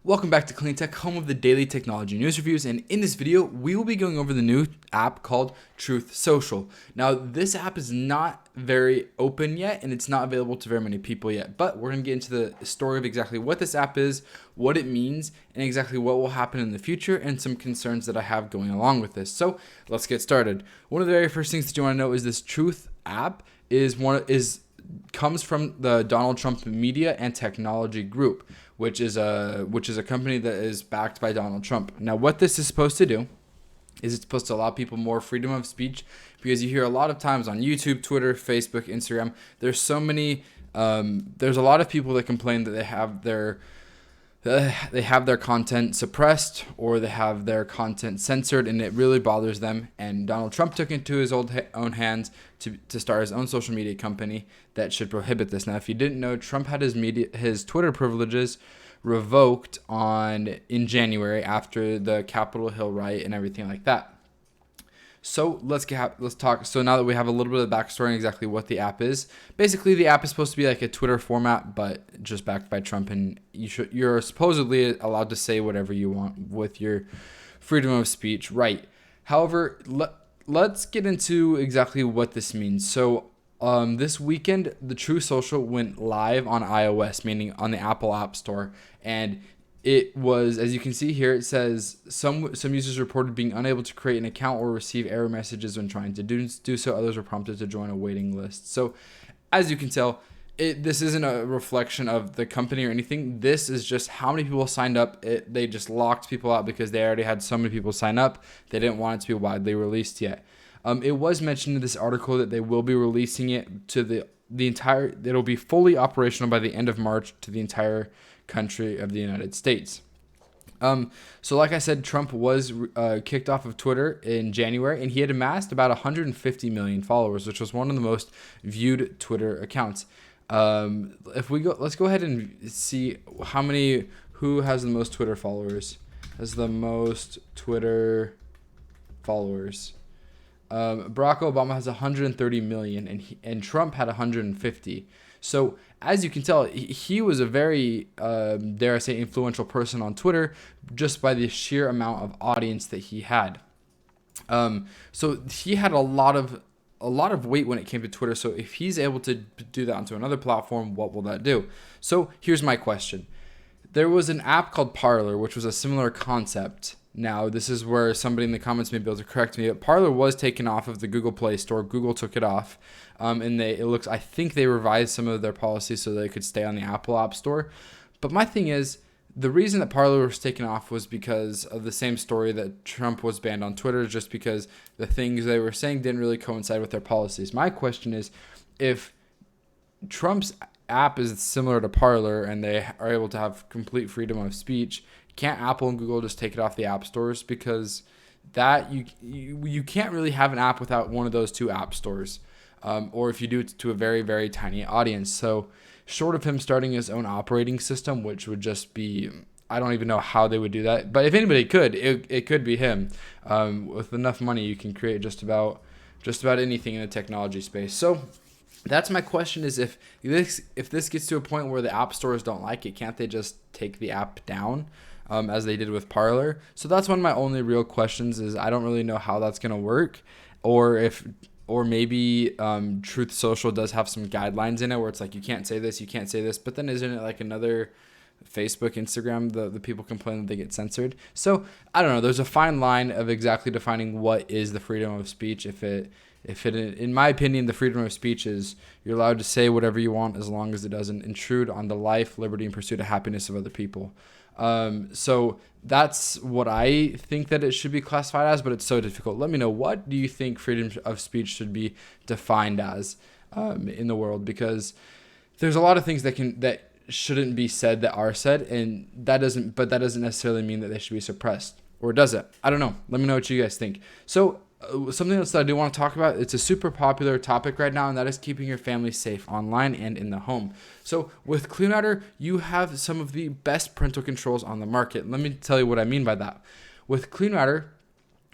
Welcome back to Clean Tech, home of the daily technology news reviews, and in this video, we will be going over the new app called Truth Social. Now, this app is not very open yet, and it's not available to very many people yet, but we're going to get into the story of exactly what this app is, what it means, and exactly what will happen in the future, and some concerns that I have going along with this. So, let's get started. One of the very first things that you want to know is this Truth app comes from the Donald Trump Media and Technology Group, which is a company that is backed by Donald Trump. Now, what this is supposed to do is it's supposed to allow people more freedom of speech, because you hear a lot of times on YouTube, Twitter, Facebook, Instagram, there's a lot of people that complain that they have their content suppressed or they have their content censored, and it really bothers them. And Donald Trump took it into his own hands to start his own social media company that should prohibit this. Now, if you didn't know, Trump had his Twitter privileges revoked in January after the Capitol Hill riot and everything like that. So let's talk. So now that we have a little bit of the backstory on exactly what the app is, basically the app is supposed to be like a Twitter format, but just backed by Trump, and you're supposedly allowed to say whatever you want with your freedom of speech right. However, let's get into exactly what this means. So this weekend, the True Social went live on iOS, meaning on the Apple App Store, and it was, as you can see here, it says some users reported being unable to create an account or receive error messages when trying to do so. Others were prompted to join a waiting list. So, as you can tell, this isn't a reflection of the company or anything. This is just how many people signed up. They just locked people out because they already had so many people sign up. They didn't want it to be widely released yet. It was mentioned in this article that they will be releasing it to the entire. It'll be fully operational by the end of March to the entire country of the United States. So like I said, Trump was kicked off of Twitter in January, and he had amassed about 150 million followers, which was one of the most viewed Twitter accounts. Let's go ahead and see who has the most Twitter followers. Barack Obama has 130 million, and Trump had 150. So as you can tell, he was a very, dare I say, influential person on Twitter just by the sheer amount of audience that he had. So he had a lot of weight when it came to Twitter. So if he's able to do that onto another platform, what will that do? So here's my question. There was an app called Parler, which was a similar concept. Now, this is where somebody in the comments may be able to correct me. But Parler was taken off of the Google Play Store. Google took it off, and I think they revised some of their policies so they could stay on the Apple App Store. But my thing is, the reason that Parler was taken off was because of the same story that Trump was banned on Twitter, just because the things they were saying didn't really coincide with their policies. My question is, if Trump's app is similar to Parler and they are able to have complete freedom of speech, can't Apple and Google just take it off the app stores? Because that you can't really have an app without one of those two app stores, or if you do it to a very, very tiny audience. So short of him starting his own operating system, which would just be, I don't even know how they would do that, but if anybody could, it could be him. With enough money, you can create just about anything in the technology space. So that's my question: is if this gets to a point where the app stores don't like it, can't they just take the app down, as they did with Parler? So that's one of my only real questions. Is I don't really know how that's gonna work, or maybe Truth Social does have some guidelines in it where it's like you can't say this, but then isn't it like another Facebook, Instagram, the people complain that they get censored? So I don't know. There's a fine line of exactly defining what is the freedom of speech. If it, in my opinion, the freedom of speech is you're allowed to say whatever you want as long as it doesn't intrude on the life, liberty, and pursuit of happiness of other people. So that's what I think that it should be classified as, but it's so difficult. Let me know, what do you think freedom of speech should be defined as in the world? Because there's a lot of things that shouldn't be said that are said, and that doesn't necessarily mean that they should be suppressed, or does it? I don't know. Let me know what you guys think. So something else that I do want to talk about, it's a super popular topic right now, and that is keeping your family safe online and in the home. So with CleanRouter, you have some of the best parental controls on the market. Let me tell you what I mean by that. With CleanRouter,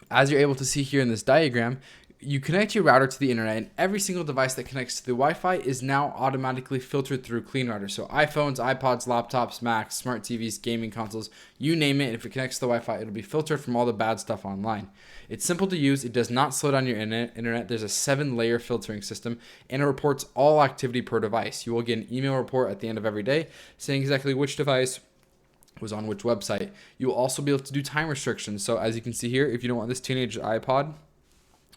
as you're able to see here in this diagram, you connect your router to the internet, and every single device that connects to the Wi-Fi is now automatically filtered through Clean Router. So iPhones, iPods, laptops, Macs, smart TVs, gaming consoles, you name it, if it connects to the Wi-Fi, it'll be filtered from all the bad stuff online. It's simple to use. It does not slow down your internet. There's a 7-layer filtering system, and it reports all activity per device. You will get an email report at the end of every day saying exactly which device was on which website. You will also be able to do time restrictions. So as you can see here, if you don't want this teenage iPod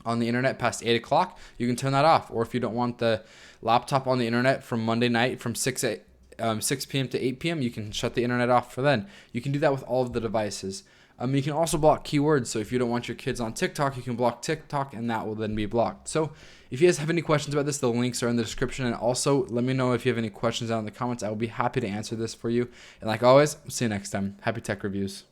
on the internet past 8 o'clock, you can turn that off. Or if you don't want the laptop on the internet from Monday night from 6 p.m. to 8 p.m., you can shut the internet off for then. You can do that with all of the devices. You can also block keywords. So if you don't want your kids on TikTok, you can block TikTok, and that will then be blocked. So if you guys have any questions about this, the links are in the description. And also let me know if you have any questions down in the comments. I will be happy to answer this for you. And like always, see you next time. Happy tech reviews.